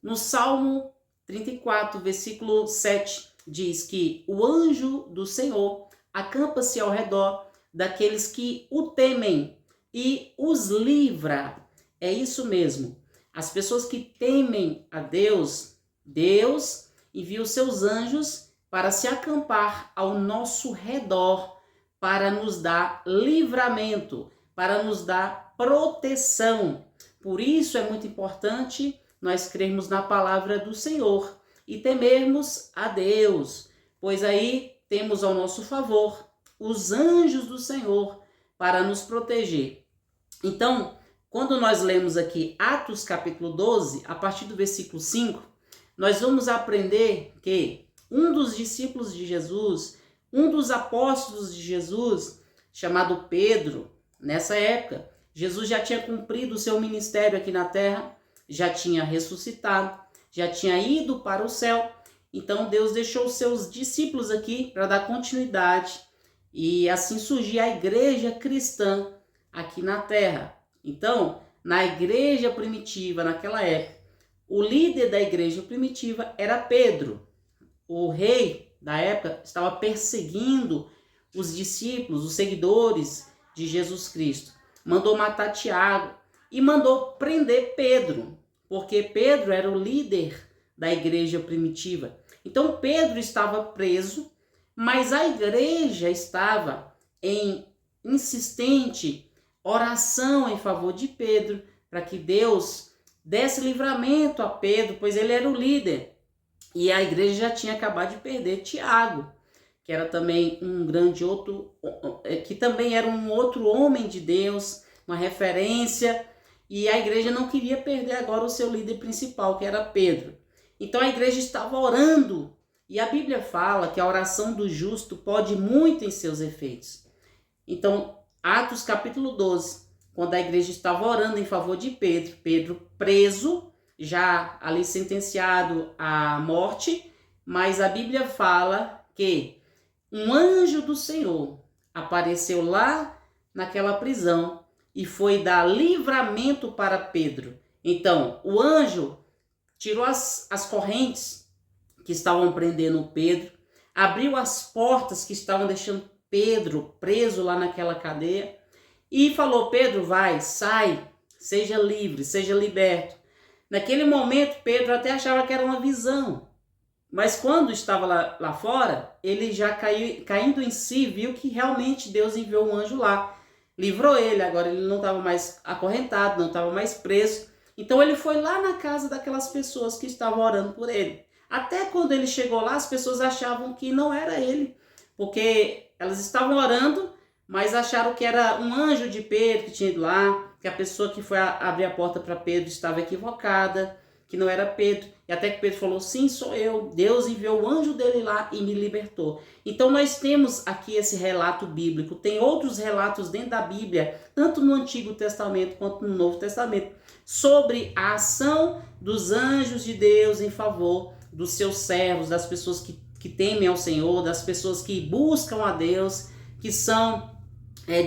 No Salmo 34, versículo 7, diz que o anjo do Senhor acampa-se ao redor daqueles que o temem e os livra. É isso mesmo. As pessoas que temem a Deus, Deus envia os seus anjos para se acampar ao nosso redor, para nos dar livramento, para nos dar proteção. Por isso é muito importante nós crermos na palavra do Senhor e temermos a Deus, pois aí temos ao nosso favor os anjos do Senhor para nos proteger. Então, quando nós lemos aqui Atos capítulo 12, a partir do versículo 5, nós vamos aprender que um dos discípulos de Jesus, um dos apóstolos de Jesus, chamado Pedro, nessa época, Jesus já tinha cumprido o seu ministério aqui na terra, já tinha ressuscitado, já tinha ido para o céu. Então Deus deixou os seus discípulos aqui para dar continuidade e assim surgir a igreja cristã aqui na terra. Então, na igreja primitiva, naquela época, o líder da igreja primitiva era Pedro. O rei da época estava perseguindo os discípulos, os seguidores de Jesus Cristo. Mandou matar Tiago e mandou prender Pedro, porque Pedro era o líder da igreja primitiva. Então Pedro estava preso, mas a igreja estava em insistente oração em favor de Pedro, para que Deus desse livramento a Pedro, pois ele era o líder. E a igreja já tinha acabado de perder Tiago, que era também que também era um outro homem de Deus, uma referência, e a igreja não queria perder agora o seu líder principal, que era Pedro. Então a igreja estava orando, e a Bíblia fala que a oração do justo pode muito em seus efeitos. Então, Atos capítulo 12, quando a igreja estava orando em favor de Pedro, Pedro preso, já ali sentenciado à morte, mas a Bíblia fala que um anjo do Senhor apareceu lá naquela prisão e foi dar livramento para Pedro. Então, o anjo tirou as correntes que estavam prendendo Pedro, abriu as portas que estavam deixando Pedro preso lá naquela cadeia e falou: Pedro, vai, sai, seja livre, seja liberto. Naquele momento, Pedro até achava que era uma visão, mas quando estava lá fora, ele já caindo em si, viu que realmente Deus enviou um anjo lá, livrou ele, agora ele não estava mais acorrentado, não estava mais preso. Então ele foi lá na casa daquelas pessoas que estavam orando por ele. Até quando ele chegou lá, as pessoas achavam que não era ele, porque elas estavam orando, mas acharam que era um anjo de Pedro que tinha ido lá, que a pessoa que foi abrir a porta para Pedro estava equivocada, que não era Pedro. E até que Pedro falou: sim, sou eu. Deus enviou o anjo dele lá e me libertou. Então nós temos aqui esse relato bíblico. Tem outros relatos dentro da Bíblia, tanto no Antigo Testamento quanto no Novo Testamento, sobre a ação dos anjos de Deus em favor dos seus servos, das pessoas que temem ao Senhor, das pessoas que buscam a Deus, que são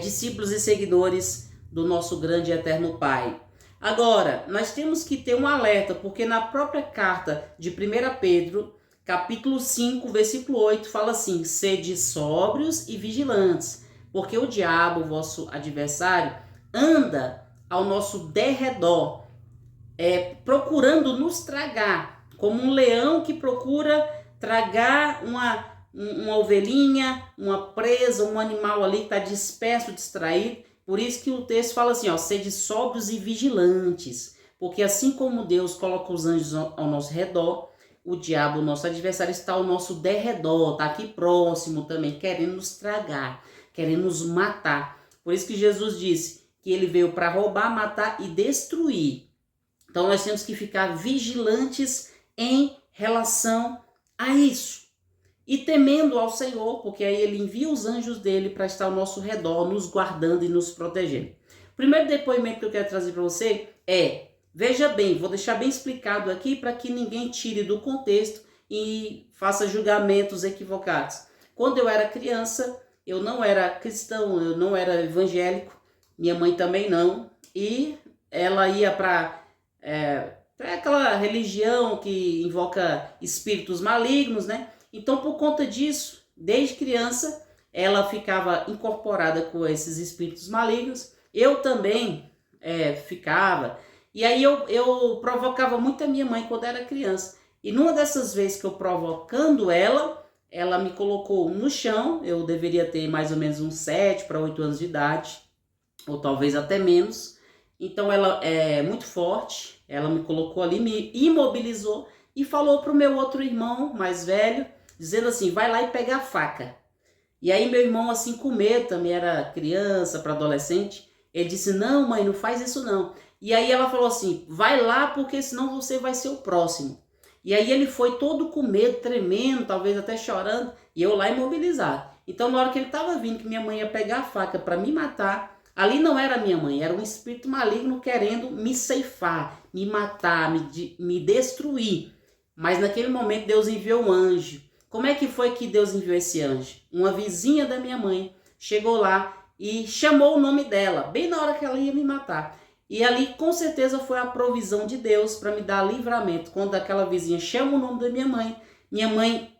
discípulos e seguidores do nosso grande e eterno Pai. Agora, nós temos que ter um alerta, porque na própria carta de 1 Pedro, capítulo 5, versículo 8, fala assim: sede sóbrios e vigilantes, porque o diabo, vosso adversário, anda ao nosso derredor, procurando nos tragar, como um leão que procura tragar uma ovelhinha, uma presa, um animal ali que está disperso, distraído. Por isso que o texto fala assim, sede sóbrios e vigilantes, porque assim como Deus coloca os anjos ao nosso redor, o diabo, o nosso adversário, está ao nosso derredor, está aqui próximo também, querendo nos tragar, querendo nos matar. Por isso que Jesus disse que ele veio para roubar, matar e destruir. Então nós temos que ficar vigilantes em relação a isso. E temendo ao Senhor, porque aí ele envia os anjos dele para estar ao nosso redor, nos guardando e nos protegendo. O primeiro depoimento que eu quero trazer para você veja bem, vou deixar bem explicado aqui para que ninguém tire do contexto e faça julgamentos equivocados. Quando eu era criança, eu não era cristão, eu não era evangélico, minha mãe também não, e ela ia para Então é aquela religião que invoca espíritos malignos, né? Então, por conta disso, desde criança, ela ficava incorporada com esses espíritos malignos. Eu também ficava. E aí eu provocava muito a minha mãe quando era criança. E numa dessas vezes que eu provocando ela me colocou no chão. Eu deveria ter mais ou menos uns 7 para 8 anos de idade, ou talvez até menos. Então ela é muito forte, ela me colocou ali, me imobilizou e falou pro meu outro irmão mais velho, dizendo assim, vai lá e pega a faca. E aí meu irmão, assim, com medo, também era criança para adolescente, ele disse, não mãe, não faz isso não. E aí ela falou assim, vai lá porque senão você vai ser o próximo. E aí ele foi todo com medo, tremendo, talvez até chorando, e eu lá imobilizado. Então na hora que ele estava vindo, que minha mãe ia pegar a faca para me matar, ali não era minha mãe, era um espírito maligno querendo me ceifar, me matar, me destruir. Mas naquele momento Deus enviou um anjo. Como é que foi que Deus enviou esse anjo? Uma vizinha da minha mãe chegou lá e chamou o nome dela, bem na hora que ela ia me matar. E ali com certeza foi a provisão de Deus para me dar livramento. Quando aquela vizinha chama o nome da minha mãe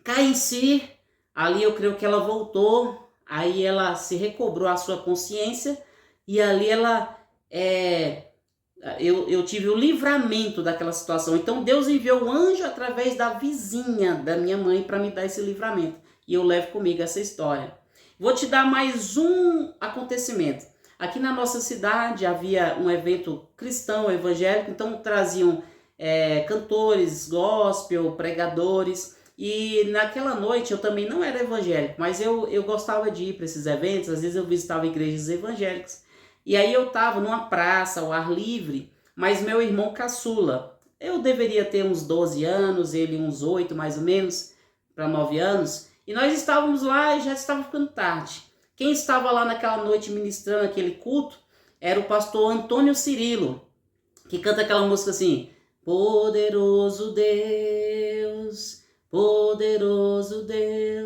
cai em si, ali eu creio que ela voltou, aí ela se recobrou a sua consciência e ali eu tive o livramento daquela situação. Então Deus enviou um anjo através da vizinha da minha mãe para me dar esse livramento. E eu levo comigo essa história. Vou te dar mais um acontecimento. Aqui na nossa cidade havia um evento cristão, evangélico, então traziam cantores, gospel, pregadores. E naquela noite eu também não era evangélico, mas eu gostava de ir para esses eventos. Às vezes eu visitava igrejas evangélicas. E aí eu estava numa praça ao ar livre, mas meu irmão caçula, eu deveria ter uns 12 anos, ele uns 8 mais ou menos, para 9 anos, e nós estávamos lá e já estava ficando tarde. Quem estava lá naquela noite ministrando aquele culto era o pastor Antônio Cirilo, que canta aquela música assim, poderoso Deus,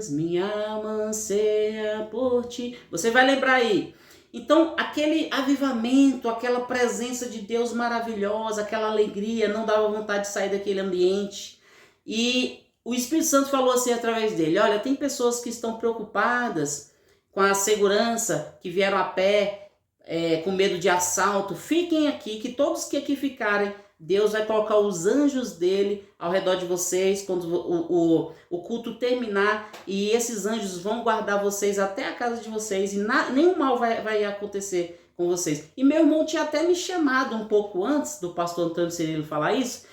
minha alma anseia por ti. Você vai lembrar aí. Então, aquele avivamento, aquela presença de Deus maravilhosa, aquela alegria, não dava vontade de sair daquele ambiente. E o Espírito Santo falou assim através dele, olha, tem pessoas que estão preocupadas com a segurança, que vieram a pé, com medo de assalto. Fiquem aqui, que todos que aqui ficarem, Deus vai colocar os anjos dele ao redor de vocês quando o culto terminar, e esses anjos vão guardar vocês até a casa de vocês e nenhum mal vai acontecer com vocês. E meu irmão tinha até me chamado um pouco antes do pastor Antônio Cirilo falar isso,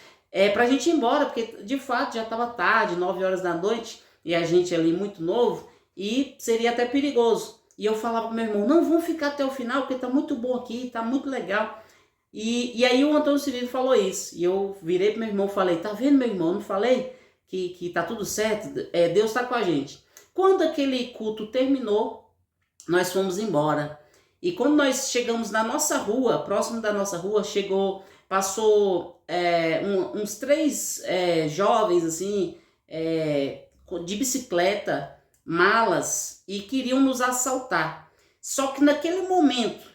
pra gente ir embora, porque de fato já estava tarde, 9 horas da noite, e a gente ali muito novo, e seria até perigoso. E eu falava com meu irmão, não, vamos ficar até o final, porque tá muito bom aqui, tá muito legal. E aí o Antônio Cirilo falou isso, e eu virei pro meu irmão e falei, tá vendo meu irmão, não falei que tá tudo certo, Deus tá com a gente. Quando aquele culto terminou, nós fomos embora, e quando nós chegamos na nossa rua, próximo da nossa rua, passou uns 3 jovens assim, de bicicleta, malas, e queriam nos assaltar. Só que naquele momento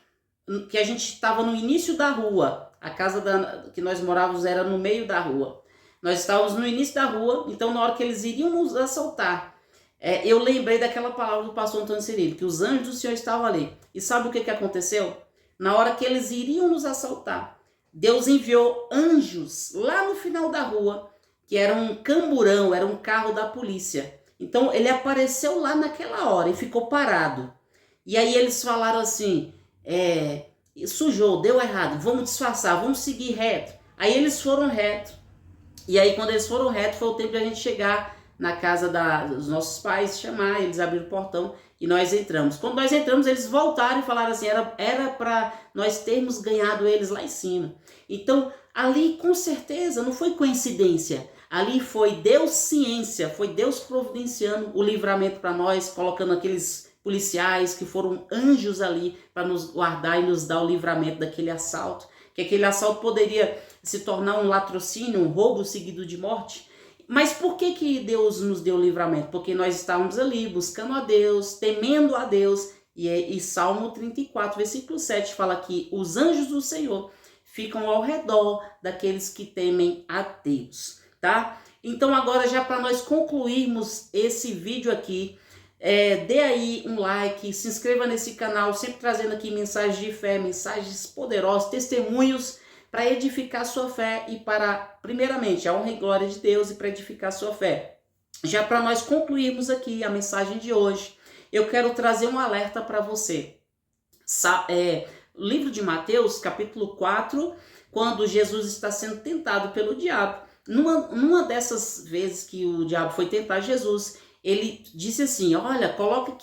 que a gente estava no início da rua, a casa que nós morávamos era no meio da rua. Nós estávamos no início da rua, então na hora que eles iriam nos assaltar, eu lembrei daquela palavra do pastor Antônio Cirilo, que os anjos do Senhor estavam ali. E sabe o que aconteceu? Na hora que eles iriam nos assaltar, Deus enviou anjos lá no final da rua, que era um camburão, era um carro da polícia. Então ele apareceu lá naquela hora e ficou parado. E aí eles falaram assim, sujou, deu errado, vamos disfarçar, vamos seguir reto. Aí eles foram reto. E aí quando eles foram reto, foi o tempo de a gente chegar na casa dos nossos pais, chamar, eles abriram o portão e nós entramos. Quando nós entramos, eles voltaram e falaram assim, era para nós termos ganhado eles lá em cima. Então, ali com certeza não foi coincidência. Ali foi Deus ciência, foi Deus providenciando o livramento para nós, colocando aqueles policiais que foram anjos ali para nos guardar e nos dar o livramento daquele assalto. Que aquele assalto poderia se tornar um latrocínio, um roubo seguido de morte. Mas por que Deus nos deu o livramento? Porque nós estávamos ali buscando a Deus, temendo a Deus. E Salmo 34, versículo 7 fala que os anjos do Senhor ficam ao redor daqueles que temem a Deus, tá? Então agora, já para nós concluirmos esse vídeo aqui, dê aí um like, se inscreva nesse canal, sempre trazendo aqui mensagens de fé, mensagens poderosas, testemunhos para edificar sua fé e para, primeiramente, a honra e glória de Deus e para edificar sua fé. Já para nós concluirmos aqui a mensagem de hoje, eu quero trazer um alerta para você. Livro de Mateus, capítulo 4, quando Jesus está sendo tentado pelo diabo. Numa dessas vezes que o diabo foi tentar Jesus, ele disse assim: olha, coloca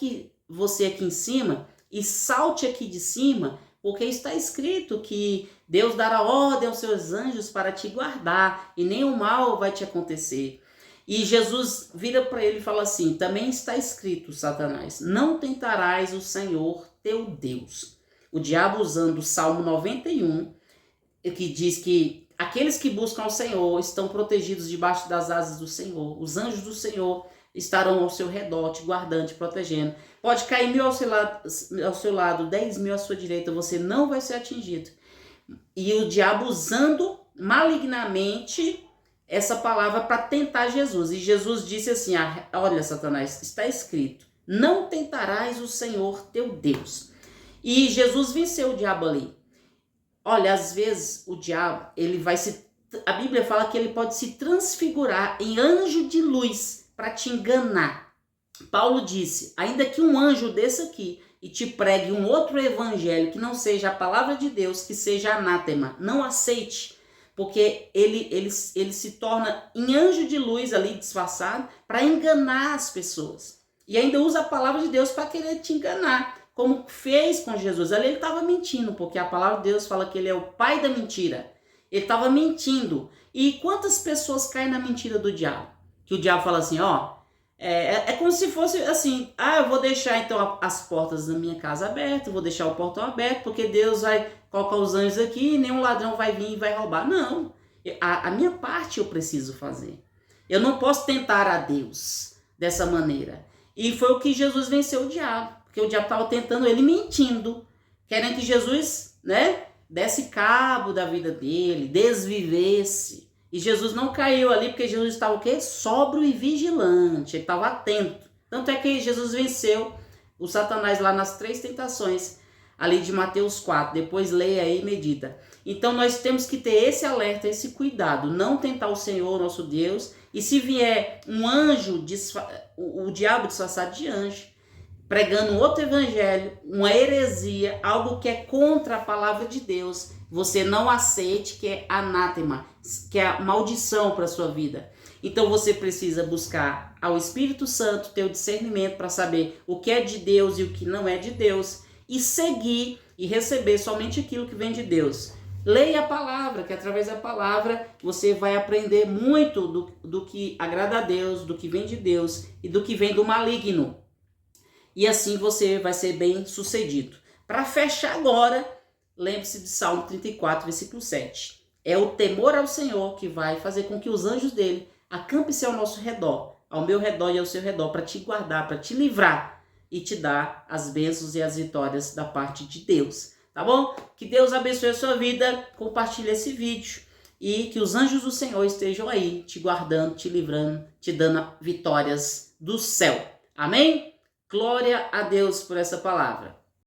você aqui em cima e salte aqui de cima, porque está escrito que Deus dará ordem aos seus anjos para te guardar e nenhum mal vai te acontecer. E Jesus vira para ele e fala assim: também está escrito, Satanás, não tentarás o Senhor teu Deus. O diabo, usando o Salmo 91, que diz que aqueles que buscam ao Senhor estão protegidos debaixo das asas do Senhor. Os anjos do Senhor estarão ao seu redor, te guardando, te protegendo. Pode cair 1000 ao seu lado, 10.000 à sua direita, você não vai ser atingido. E o diabo usando malignamente essa palavra para tentar Jesus. E Jesus disse assim: olha, Satanás, está escrito, não tentarás o Senhor teu Deus. E Jesus venceu o diabo ali. Olha, às vezes o diabo, a Bíblia fala que ele pode se transfigurar em anjo de luz para te enganar. Paulo disse: ainda que um anjo desça aqui e te pregue um outro evangelho que não seja a palavra de Deus, que seja anátema, não aceite, porque ele se torna em anjo de luz ali disfarçado para enganar as pessoas. E ainda usa a palavra de Deus para querer te enganar, como fez com Jesus. Ali ele estava mentindo, porque a palavra de Deus fala que ele é o pai da mentira. Ele estava mentindo. E quantas pessoas caem na mentira do diabo? Que o diabo fala assim, é como se fosse assim: eu vou deixar então as portas da minha casa abertas, vou deixar o portão aberto, porque Deus vai colocar os anjos aqui e nenhum ladrão vai vir e vai roubar. Não, a minha parte eu preciso fazer. Eu não posso tentar a Deus dessa maneira. E foi o que Jesus venceu o diabo, porque o diabo estava tentando ele, mentindo, querendo que Jesus, desse cabo da vida dele, desvivesse. E Jesus não caiu ali, porque Jesus estava o quê? Sóbrio e vigilante, ele estava atento. Tanto é que Jesus venceu o Satanás lá nas 3 tentações, ali de Mateus 4. Depois leia aí e medita. Então nós temos que ter esse alerta, esse cuidado, não tentar o Senhor, nosso Deus. E se vier um anjo, o diabo disfarçado de anjo, pregando outro evangelho, uma heresia, algo que é contra a palavra de Deus, você não aceite, que é anátema, que é a maldição para a sua vida. Então você precisa buscar ao Espírito Santo, ter o discernimento para saber o que é de Deus e o que não é de Deus, e seguir e receber somente aquilo que vem de Deus. Leia a palavra, que através da palavra você vai aprender muito do que agrada a Deus, do que vem de Deus e do que vem do maligno. E assim você vai ser bem sucedido. Para fechar agora, lembre-se de Salmo 34, versículo 7. É o temor ao Senhor que vai fazer com que os anjos dele acampem-se ao nosso redor, ao meu redor e ao seu redor, para te guardar, para te livrar e te dar as bênçãos e as vitórias da parte de Deus. Tá bom? Que Deus abençoe a sua vida, compartilhe esse vídeo e que os anjos do Senhor estejam aí, te guardando, te livrando, te dando vitórias do céu. Amém? Glória a Deus por essa palavra.